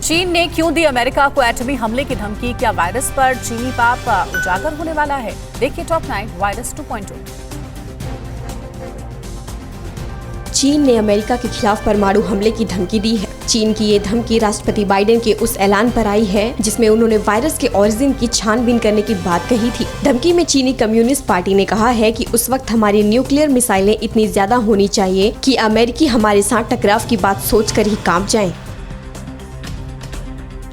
चीन ने क्यों दी अमेरिका को एटमी हमले की धमकी? क्या वायरस पर चीनी पाप उजागर होने वाला है? देखिए टॉप 9 वायरस 2.0। चीन ने अमेरिका के खिलाफ परमाणु हमले की धमकी दी है। चीन की ये धमकी राष्ट्रपति बाइडेन के उस ऐलान पर आई है जिसमें उन्होंने वायरस के ओरिजिन की छानबीन करने की बात कही थी। धमकी में चीनी कम्युनिस्ट पार्टी ने कहा है कि उस वक्त हमारी न्यूक्लियर मिसाइलें इतनी ज्यादा होनी चाहिए कि अमेरिकी हमारे साथ टकराव की बात सोचकर ही कांप जाएं।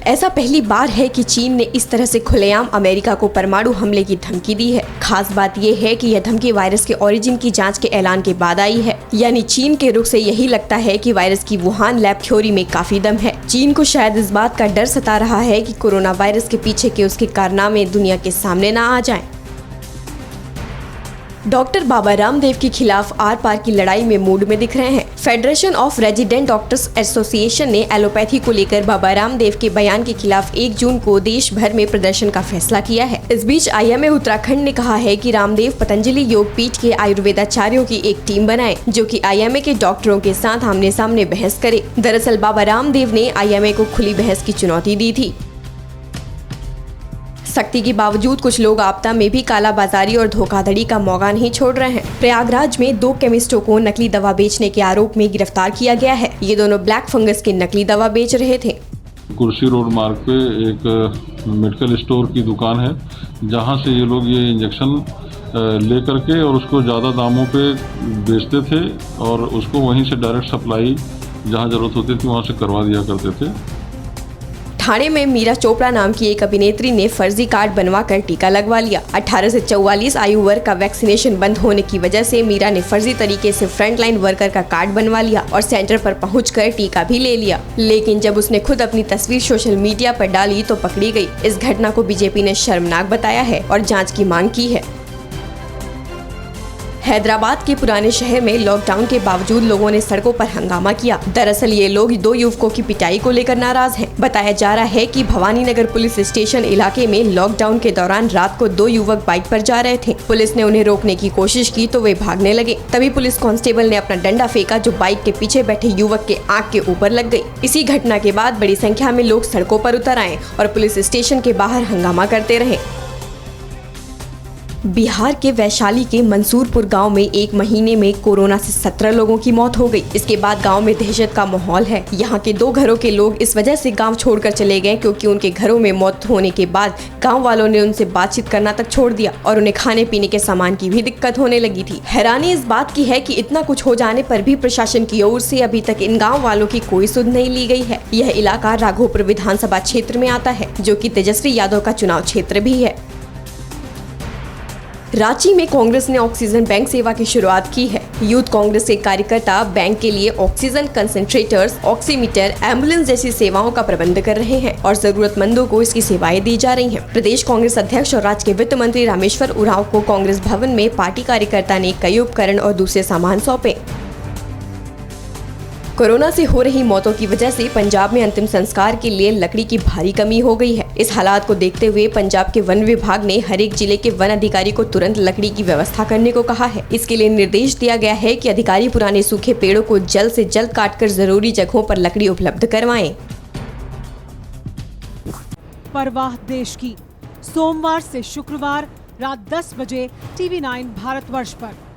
ऐसा पहली बार है कि चीन ने इस तरह से खुलेआम अमेरिका को परमाणु हमले की धमकी दी है। खास बात यह है कि यह धमकी वायरस के ओरिजिन की जांच के ऐलान के बाद आई है। यानी चीन के रुख से यही लगता है कि वायरस की वुहान लैब थ्योरी में काफी दम है। चीन को शायद इस बात का डर सता रहा है कि कोरोना वायरस के पीछे के उसके कारनामे दुनिया के सामने न आ जाएं। डॉक्टर बाबा रामदेव के खिलाफ आर पार की लड़ाई में मूड में दिख रहे हैं। Federation of resident doctors association ने एलोपैथी को लेकर बाबा रामदेव के बयान के खिलाफ 1 जून को देश भर में प्रदर्शन का फैसला किया है। इस बीच आईएमए उत्तराखंड ने कहा है कि रामदेव पतंजलि योग पीठ के आयुर्वेदाचार्यों की एक टीम बनाए जो कि आईएमए के डॉक्टरों के साथ आमने सामने बहस करे। दरअसल बाबा रामदेव ने आईएमए को खुली बहस की चुनौती दी थी। सख्ती के बावजूद कुछ लोग आपदा में भी कालाबाजारी और धोखाधड़ी का मौका नहीं छोड़ रहे हैं। प्रयागराज में 2 केमिस्टों को नकली दवा बेचने के आरोप में गिरफ्तार किया गया है। ये दोनों ब्लैक फंगस की नकली दवा बेच रहे थे। कुर्सी रोड मार्ग पे एक मेडिकल स्टोर की दुकान है जहां से ये लोग ये इंजेक्शन लेकर के और उसको ज़्यादा दामों पे बेचते थे और उसको वहीं से डायरेक्ट सप्लाई जहां ज़रूरत होती थी वहां से करवा दिया करते थे। ठाणे में मीरा चोपड़ा नाम की एक अभिनेत्री ने फर्जी कार्ड बनवाकर टीका लगवा लिया। 18 से 44 आयु वर्ग का वैक्सीनेशन बंद होने की वजह से मीरा ने फर्जी तरीके से फ्रंटलाइन वर्कर का कार्ड बनवा लिया और सेंटर पर पहुंचकर टीका भी ले लिया। लेकिन जब उसने खुद अपनी तस्वीर सोशल मीडिया पर डाली तो पकड़ी गई। इस घटना को बीजेपी ने शर्मनाक बताया है और जाँच की मांग की है। हैदराबाद के पुराने शहर में लॉकडाउन के बावजूद लोगों ने सड़कों पर हंगामा किया। दरअसल ये लोग 2 युवकों की पिटाई को लेकर नाराज हैं। बताया जा रहा है कि भवानी नगर पुलिस स्टेशन इलाके में लॉकडाउन के दौरान रात को 2 युवक बाइक पर जा रहे थे। पुलिस ने उन्हें रोकने की कोशिश की तो वे भागने लगे। तभी पुलिस कांस्टेबल ने अपना डंडा फेंका जो बाइक के पीछे बैठे युवक के आंख के ऊपर लग गई। इसी घटना के बाद बड़ी संख्या में लोग सड़कों पर उतर आए और पुलिस स्टेशन के बाहर हंगामा करते रहे। बिहार के वैशाली के मंसूरपुर गांव में 1 महीने में कोरोना से 17 लोगों की मौत हो गई। इसके बाद गांव में दहशत का माहौल है। यहां के 2 घरों के लोग इस वजह से गांव छोड़कर चले गए क्योंकि उनके घरों में मौत होने के बाद गांव वालों ने उनसे बातचीत करना तक छोड़ दिया और उन्हें खाने पीने के सामान की भी दिक्कत होने लगी थी। हैरानी इस बात की है कि इतना कुछ हो जाने पर भी प्रशासन की ओर से अभी तक इन गाँव वालों की कोई सुध नहीं ली गई है। यह इलाका राघोपुर विधानसभा क्षेत्र में आता है जो की तेजस्वी यादव का चुनाव क्षेत्र भी है। रांची में कांग्रेस ने ऑक्सीजन बैंक सेवा की शुरुआत की है। यूथ कांग्रेस के कार्यकर्ता बैंक के लिए ऑक्सीजन कंसंट्रेटर्स, ऑक्सीमीटर, एम्बुलेंस जैसी सेवाओं का प्रबंध कर रहे हैं और जरूरतमंदों को इसकी सेवाएं दी जा रही हैं। प्रदेश कांग्रेस अध्यक्ष और राज्य के वित्त मंत्री रामेश्वर उरांव को कांग्रेस भवन में पार्टी कार्यकर्ता ने कई उपकरण और दूसरे सामान सौंपे। कोरोना से हो रही मौतों की वजह से पंजाब में अंतिम संस्कार के लिए लकड़ी की भारी कमी हो गई है। इस हालात को देखते हुए पंजाब के वन विभाग ने हर एक जिले के वन अधिकारी को तुरंत लकड़ी की व्यवस्था करने को कहा है। इसके लिए निर्देश दिया गया है कि अधिकारी पुराने सूखे पेड़ों को जल्द से जल्द काटकर जरूरी जगहों पर लकड़ी उपलब्ध करवाएं। परवाह देश की, सोमवार से शुक्रवार रात 10 बजे TV9 भारतवर्ष पर।